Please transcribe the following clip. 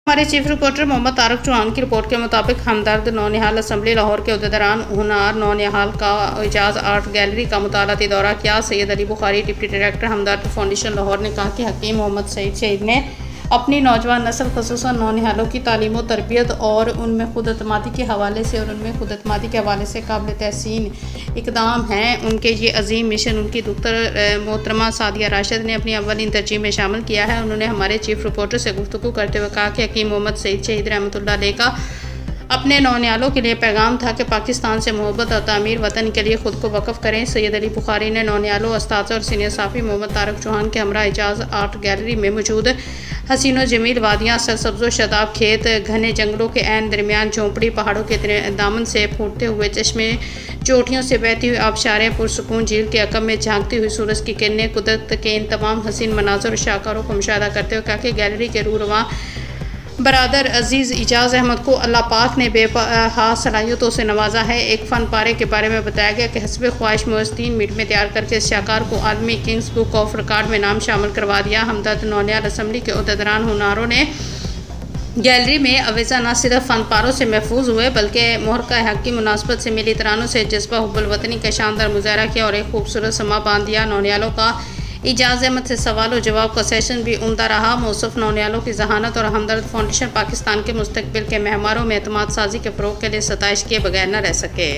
हमारे chief reporter Mohammad Tarak Chauhan की report के मुताबिक हमदर्द नौनिहाल असम्बली लाहौर के उहदेदारान हुनार नौनिहाल का एजाज आर्ट गैलरी का मुतालाती दौरा किया। सैयद अली बुखारी डिप्टी डायरेक्टर हमदर्द फाउंडेशन लाहौर ने कहा कि हकीम मोहम्मद सईद शहीद ने अपनी नौजवान नस्ल खसूसन नौनिहालों की तालीम व तरबियत और उनमें खुद एतमादी के हवाले से काबिल तहसीन इकदाम हैं। उनके ये अजीम मिशन उनकी दुख्तर मोहतरमा सादिया राशिद ने अपनी अव्वलीन तरजीह में शामिल किया है। उन्होंने हमारे चीफ रिपोर्टर से गुफ्तगू करते हुए कहा कि हकीम मोहम्मद सईद शहीद रहमतुल्लाह अलैह का अपने नौनिहालों के लिए पैगाम था कि पाकिस्तान से मोहब्बत और तामीर वतन के लिए ख़ुद को वक़फ़ करें। सैयद अली बुखारी ने नौनिहालों उस्ताद और सीनियर साफ़ी मोहम्मद तारक चौहान के हमरा एजाज आर्ट गैलरी में मौजूद हसीन व जमील वादियाँ, सरसब्ज़ व शदाब खेत, घने जंगलों के ऐन दरमियान झोंपड़ी, पहाड़ों के दामन से फूटते हुए चश्मे, चोटियों से बहती हुई आबशारें, पुरसकून झील के अकब में झांकती हुई सूरज की किरणें, कुदरत के इन तमाम हसीन मनाज़र और शाहकारों को मुशाहिदा करते हुए कहा कि गैलरी के रूरवां बरादर अजीज़ एजाज अहमद को अल्लाह पाक ने बेपहा सलाहियतों से नवाजा है। एक फ़न पारे के बारे में बताया गया कि हस्ब ख्वाहिश महज 3 मिनट में तैयार करके इस शाहकार को आलमी किंग्स बुक ऑफ रिकॉर्ड में नाम शामिल करवा दिया। हमदर्द नौनिहाल असम्बली के उहदेदारान हुनारों ने गैलरी में अवेज़ा न सिर्फ फ़न पारों से महफूज हुए बल्कि मुहर्रका हक़ की मुनासबत से मिली तरानों से जज्बा हुब्बुल वतनी का शानदार मुजाहरा किया और एक खूबसूरत समा बांध दिया। नौनिहालों का एजाज अहमद से सवाल और जवाब का सेशन भी उम्दा रहा। मौसूफ नौनिहालों की जहानत और हमदर्द फाउंडेशन पाकिस्तान के मुस्तकबिल के महमारों में एतमाद साजी के फ़रोग़ के लिए सताइश किए बगैर न रह सके।